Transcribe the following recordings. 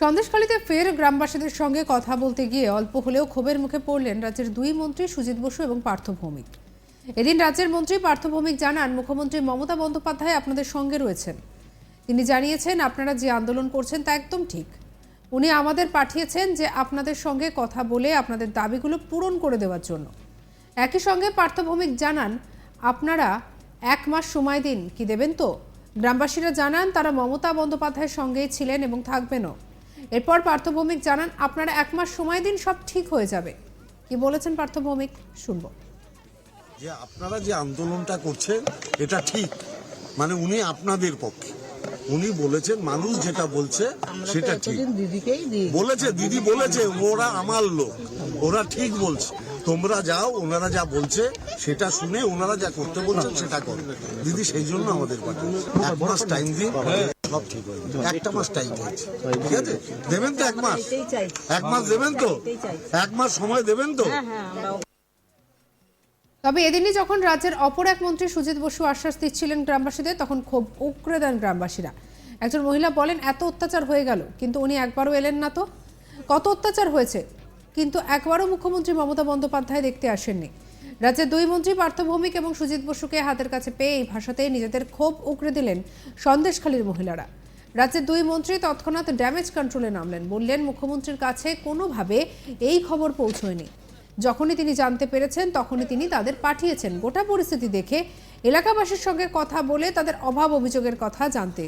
সন্দেশখালীতে ফের গ্রামবাসীদের সঙ্গে কথা বলতে গিয়ে অল্প হলেও ক্ষোভের মুখে পড়লেন রাজ্যের দুই মন্ত্রী সুজিত বসু এবং পার্থ ভৌমিক। এদিন রাজ্যের মন্ত্রী পার্থ ভৌমিক জানান, মুখ্যমন্ত্রী মমতা বন্দ্যোপাধ্যায় আপনাদের সঙ্গে রয়েছেন। তিনি জানিয়েছেন, আপনারা যে আন্দোলন করছেন তা একদম ঠিক। উনি আমাদের পাঠিয়েছেন যে আপনাদের সঙ্গে কথা বলে আপনাদের দাবিগুলো পূরণ করে দেওয়ার জন্য। একই সঙ্গে পার্থ ভৌমিক জানান, আপনারা 1 মাস সময় দিন, কি দেবেন তো? গ্রামবাসীরা জানান তারা মমতা বন্দ্যোপাধ্যায়ের সঙ্গেই ছিলেন এবং থাকবেনও। এরপর পার্থ ভৌমিক জানান, আপনারা 1 মাস সময় দিন, সব ঠিক হয়ে যাবে। কি বলেছেন পার্থ ভৌমিক, শুনবো। যে আপনারা যে আন্দোলনটা করছেন এটা ঠিক, মানে উনি আপনাদের পক্ষে। উনি বলেছেন মানুষ যেটা বলছে সেটা ঠিক বলেছে। দিদি বলেছে ওরা আমার লোক, ওরা ঠিক বলছে, তোমরা যাও, ওনারা যা বলছে সেটা শুনে ওনারা যা করতে বলছেন সেটা করো। দিদি সেই জন্য আমাদের পার্টি 1 মাস টাইম দিন, সব ঠিক হয়ে যাবে। 1টা মাস টাইম চাইছে, ঠিক আছে? দেবেন তো 1 মাস? 1 মাস দেবেন তো? 1 মাস সময় দেবেন তো? তবে এদিনই যখন রাজ্যের অপর এক মন্ত্রী সুজিত বসু আশ্বাস দিচ্ছিলেন গ্রামবাসীদের, তখন ক্ষোভ উগরে দেন গ্রামবাসীরা। একজন মহিলা বলেন, এত অত্যাচার হয়ে গেল কিন্তু উনি একবারও এলেন না। তো কত অত্যাচার হয়েছে, কিন্তু একবারও মুখ্যমন্ত্রী মমতা বন্দ্যোপাধ্যায় দেখতে আসেননি। রাজ্যের দুই মন্ত্রী পার্থ ভৌমিক এবং সুজিত বসুকে হাতের কাছে পেয়ে এই ভাষাতেই নিজেদের ক্ষোভ উগরে দিলেন সন্দেশখালীর মহিলারা। রাজ্যের দুই মন্ত্রী তৎক্ষণাৎ ড্যামেজ কন্ট্রোলে নামলেন। বললেন, মুখ্যমন্ত্রীর কাছে কোনোভাবে এই খবর পৌঁছয়নি। যখনই তিনি জানতে পেরেছেন তখনই তিনি তাদের পাঠিয়েছেন গোটা পরিস্থিতি দেখে এলাকাবাসীর সঙ্গে কথা বলে তাদের অভাব অভিযোগের কথা জানতে।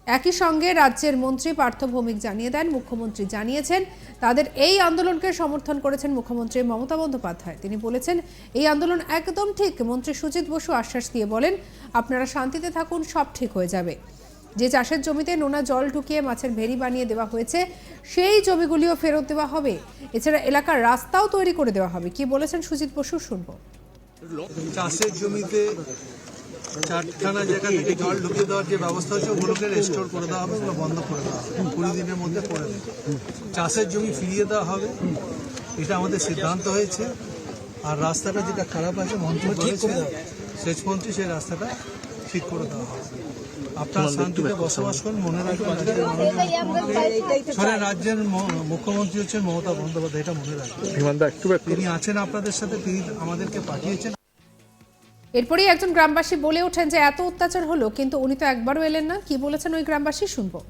একই সঙ্গে রাজ্যের মন্ত্রী পার্থ ভৌমিক জানিয়ে দেন, মুখ্যমন্ত্রী জানিয়েছেন তাদের এই আন্দোলনকে সমর্থন করেছেন মুখ্যমন্ত্রী মমতা বন্দ্যোপাধ্যায়। তিনি বলেছেন, এই আন্দোলন একদম ঠিক। মন্ত্রী সুজিত বসু আশ্বাস দিয়ে বলেন, আপনারা শান্তিতে থাকুন, সব ঠিক হয়ে যাবে। যে চাষের জমিতে নোনা জল ঢুকিয়ে মাছের ভেড়ি বানিয়ে দেওয়া হয়েছে সেই জমিগুলিও ফেরত দেওয়া হবে। এছাড়া এলাকার রাস্তাও তৈরি করে দেওয়া হবে। কি বলেছেন সুজিত বসু, শুনবো। চাষের জমিতে 4খানা জায়গা থেকে জল ঢুকিয়ে দেওয়ার যে ব্যবস্থা হচ্ছে ওগুলোকে রেস্টোর করে দেওয়া হবে, ওগুলো বন্ধ করে দেওয়া হবে, 20 দিনের মধ্যে করে দেবে। চাষের জমি ফিরিয়ে দেওয়া হবে, এটা আমাদের সিদ্ধান্ত হয়েছে। আর রাস্তাটা যেটা খারাপ আছে মন্ত্রী বলেছে, সেচ মন্ত্রী, সেই রাস্তাটা ঠিক করে দেওয়া হবে। আপনারা শান্তিতে বসবাস করুন। মনে রাখবেন, রাজ্যের মুখ্যমন্ত্রী হচ্ছেন মমতা বন্দ্যোপাধ্যায়, এটা মনে রাখবেন। তিনি আছেন আপনাদের সাথে, তিনি আমাদেরকে পাঠিয়েছেন। এরপরই একজন গ্রামবাসী বলে ওঠেন যে এত অত্যাচার হলো কিন্তু উনি তো একবারও এলেন না। কি বলেছেন ওই গ্রামবাসী, শুনবো।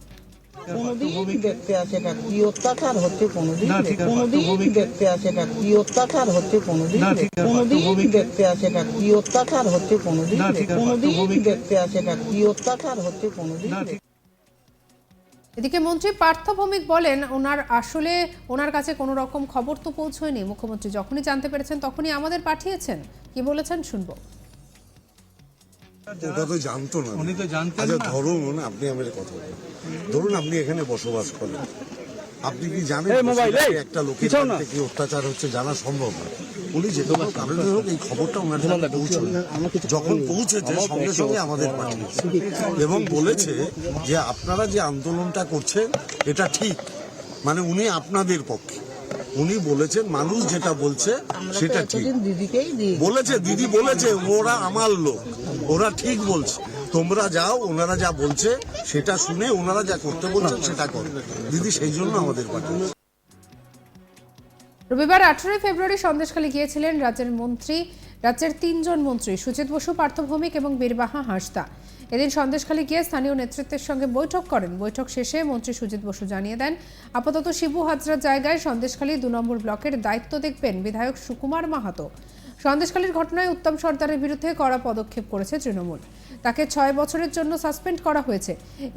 কোনদিন দেখতে আসে না, কি অত্যাচার হচ্ছে কোনদিন দেখতে আসে না, কি অত্যাচার হচ্ছে কোনদিন দেখতে আসে না, কি অত্যাচার হচ্ছে কোনদিন দেখতে আসে না, কি অত্যাচার হচ্ছে কোনদিন। এদিকে মন্ত্রী পার্থ ভৌমিক বলেন, ওনার কাছে কোনো রকম খবর তো পৌঁছয়নি। মুখ্যমন্ত্রী যখনই জানতে পেরেছেন তখনই আমাদের পাঠিয়েছেন। কি বলেছেন, শুনবো। ওটা তো জানতো না, উনি তো জানতেন আচ্ছা না। ধরুন আপনি আমার কথা বলেন, ধরুন আপনি এখানে বসবাস করেন, আপনি কি জানেন একটা লোকের বাড়িতে কি অত্যাচার হচ্ছে জানা সম্ভব না? উনি যে কোনো কারণে হোক এই খবরটা ওনার কাছে পৌঁছবে। যখন পৌঁছেছে সঙ্গে সঙ্গে আমাদের পাঠিয়েছে এবং বলেছে যে আপনারা যে আন্দোলনটা করছেন এটা ঠিক, মানে উনি আপনাদের পক্ষে। উনি বলেছেন মানুষ যেটা বলছে সেটা ঠিক বলেছে। দিদি বলেছে ওরা আমার লোক, ওরা ঠিক বলছে, তোমরা যাও, ওনারা যা বলছে সেটা শুনে ওনারা যা করতে বলছেন সেটা করো। দিদি সেই জন্য আমাদের পার্টি। রবিবার 18 ফেব্রুয়ারি সন্দেশখালী গিয়েছিলেন রাজ্যের 3 জন মন্ত্রী সুজিত বসু, পার্থ ভৌমিক এবং বীরবাহা হাঁসদা। এদিন সন্দেশখালী গিয়ে স্থানীয় নেতৃত্বের সঙ্গে বৈঠক করেন। বৈঠক শেষে মন্ত্রী সুজিত বসু জানিয়ে দেন, আপাতত শিবু হাজরার জায়গায় সন্দেশখালী 2 নম্বর ব্লকের দায়িত্ব দেখবেন বিধায়ক সুকুমার মাহাতো। সন্দেশখালীর ঘটনায় উত্তম সর্দারের বিরুদ্ধে কড়া পদক্ষেপ করেছে তৃণমূল। তাকে 6 বছরের জন্য সাসপেন্ড করা হয়েছে।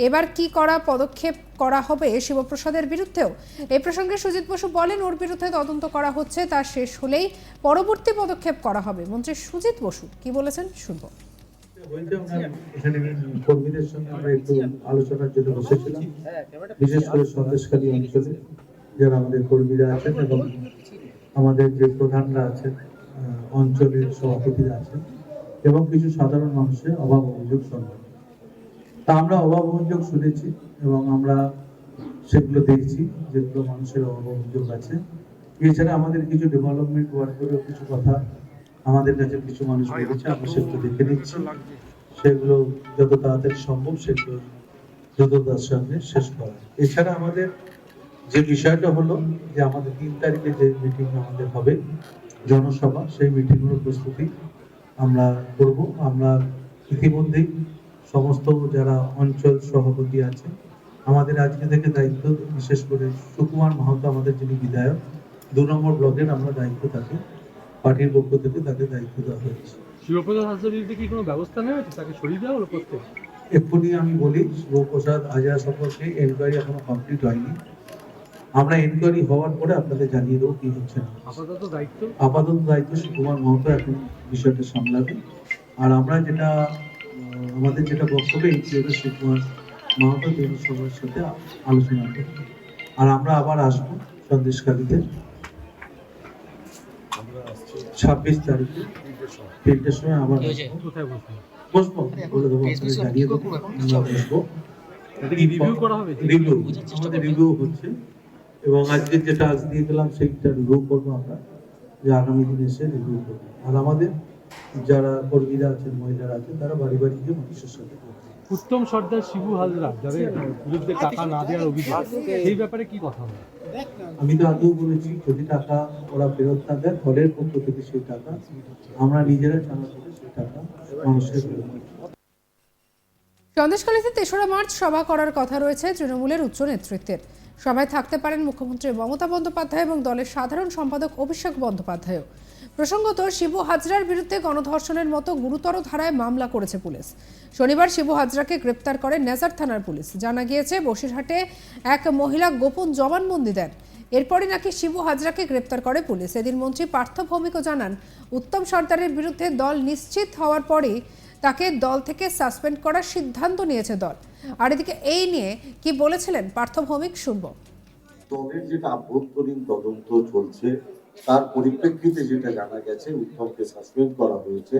এবার কি কড়া পদক্ষেপ করা হবে শিবপ্রসাদের বিরুদ্ধেও? এই প্রসঙ্গে সুজিত বসু বলেন, ওর বিরুদ্ধে তদন্ত করা হচ্ছে, তা শেষ হলেই পরবর্তী পদক্ষেপ করা হবে। মন্ত্রী সুজিত বসু কি বলেছেন, শুনবো। এখানে কর্মীদের সঙ্গে আমরা একটু আলোচনার জন্য বসেছিলাম, বিশেষ করে সন্দেশখালী অঞ্চলে যারা আমাদের কর্মীরা আছেন এবং আমাদের যে প্রধানরা আছেন, অঞ্চলের সভাপতিরা আছেন এবং কিছু সাধারণ মানুষের অভাব অভিযোগ শুনবেন। তা আমরা অভাব অভিযোগ শুনেছি এবং আমরা সেগুলো দেখছি, যেগুলো মানুষের অভাব অভিযোগ আছে। এছাড়া আমাদের কিছু ডেভেলপমেন্ট ওয়ার্কেরও কিছু কথা আমাদের কাছে কিছু মানুষ বলেছে, আমরা সেগুলো দেখে নিচ্ছি। সেগুলো যত তাড়াতাড়ি সম্ভব সেগুলো দ্রুততার সঙ্গে শেষ করা। এছাড়া আমাদের যে বিষয়টা হলো যে আমাদের 3 তারিখে যে মিটিং আমাদের হবে জনসভা, সেই মিটিংয়ের প্রস্তুতি আমরা করব। আমরা ইতিমধ্যেই সমস্ত যারা অঞ্চল সভাপতি আছে আমাদের আজকে থেকে দায়িত্ব, বিশেষ করে সুকুমার মাহাতো আমাদের যিনি বিধায়ক 2 নম্বর ব্লকের আমরা দায়িত্ব থাকি, পার্টির পক্ষ থেকে তাকে দায়িত্ব দেওয়া হয়েছে। শিবপ্রসাদ হাজরার বিরুদ্ধে কি কোনো ব্যবস্থা নেওয়া হয়েছে? তাকে সরিয়ে দেওয়া হলো করতে? এক্ষুনি আমি বলি, শিবপ্রসাদ হাজরা সম্পর্কে এনকোয়ারি এখনো কমপ্লিট হয়নি। আমরা এনকোয়ারি হওয়ার পরে আপনাদের জানিয়ে দেবো কি হচ্ছে না। আপাতত দায়িত্ব সুকুমার মাহাতো এখন বিষয়টা সামলাবে। আর আমরা যেটা আমাদের যেটা বক্তব্য এই সুকুমার মাহাতো তিনি সবার সাথে আলোচনা করব। আর আমরা আবার আসবো সন্দেশখালীতে 26 তারিখে 3টের সময় আবার বসবো, বলে দেবো, আপনাদের জানিয়ে দেবো। আমরা বসবো, রিভিউ হচ্ছে এবং আজকে যেটা আজ দিয়ে দিলাম সেইটা রিভিউ করবো আমরা, যে আগামী দিনে এসে রিভিউ করবো। আর আমাদের যারা কর্মীরা আছেন, মহিলারা আছেন, তারা বাড়ি বাড়ি গিয়ে মানুষের সাথে উত্তম সর্দার, শিবু হাজরা যাদের বিরুদ্ধে টাকা না দেওয়ার অভিযোগ, সেই ব্যাপারে কি কথা হবে? আমি তো আগেও বলেছি, যদি টাকা ওরা ফেরত না দেয় দলের পক্ষ থেকে সেই টাকা আমরা নিজেরা চাঁদা করে সেই টাকা মানুষের ফেরত দিই। সন্দেশখালীতে 3রা মার্চ সভা করার কথা রয়েছে তৃণমূলের উচ্চ নেতৃত্বের। সভায় থাকতে পারেন মুখ্যমন্ত্রী মমতা বন্দ্যোপাধ্যায় এবং দলের সাধারণ সম্পাদক অভিষেক বন্দ্যোপাধ্যায়ও। প্রসঙ্গত, শিবু হাজরার বিরুদ্ধে গণধর্ষণের মতো গুরুতর ধারায় মামলা করেছে পুলিশ। শনিবার শিবু হাজরাকে গ্রেপ্তার করে নেজার থানার পুলিশ। জানা গিয়েছে, বসিরহাটে এক মহিলা গোপন জবানবন্দি দেন। এরপরই নাকি শিবু হাজরাকে গ্রেপ্তার করে পুলিশ। এদিন মন্ত্রী পার্থ ভৌমিকও জানান, উত্তম সর্দারের বিরুদ্ধে দল নিশ্চিত হওয়ার পরেই তাকে দল থেকে সাসপেন্ড করার সিদ্ধান্ত নিয়েছে দল। আর এদিকে এই নিয়ে কি বলেছিলেন পার্থ ভৌমিক, শুনবো। দলের যেটা আভ্যন্তরীণ তদন্ত চলছে তার পরিপ্রেক্ষিতে যেটা জানা গেছে, উত্তমকে সাসপেন্ড করা হয়েছে।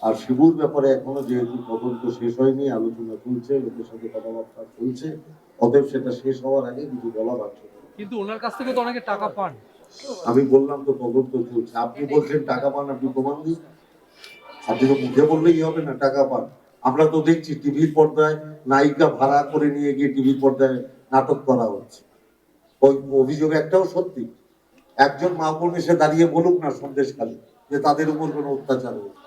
আর শিবুর ব্যাপারে এখনো যেহেতু তদন্ত শেষ হয়নি, আলোচনা চলছে, লোকের সাথে কথাবার্তা চলছে, অতএব সেটা শেষ হওয়ার আগে কিছু বলা যাচ্ছে না। কিন্তু ওনার কাছ থেকে তো অনেকে টাকা পান। আমি বললাম তো তদন্ত চলছে। আপনি বলছেন টাকা পান, আপনি প্রমাণ দিন। আপনি তো মুখে বললেই হবে না টাকা পান। আমরা তো দেখছি টিভির পর্দায় নায়িকা ভাড়া করে নিয়ে গিয়ে টিভির পর্দায় নাটক করা হচ্ছে। ওই অভিযোগ একটাও সত্যি? একজন মা বোন এসে দাঁড়িয়ে বলুক না সন্দেশখালী যে তাদের উপর কোনো অত্যাচার হচ্ছে।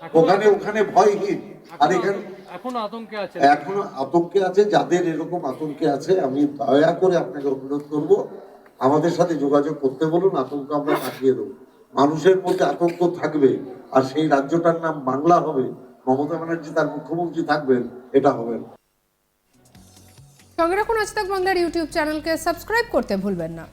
ওখানে ভয়হীন। আর এখানে এখনো আতঙ্কে আছে। যাদের এরকম আতঙ্কে আছে, আমি দয়া করে আপনাকে অনুরোধ করব, আমাদের সাথে যোগাযোগ করতে বলুন, আতঙ্ক আমরা কাটিয়ে দেবো। মানুষের মধ্যে আতঙ্ক থাকবে আর সেই রাজ্যটার নাম বাংলা হবে, মমতা ব্যানার্জি তার মুখ্যমন্ত্রী থাকবেন, এটা হবে না। সঙ্গে রাখুন আজ তাক বাংলার ইউটিউব চ্যানেলকে সাবস্ক্রাইব করতে ভুলবেন না।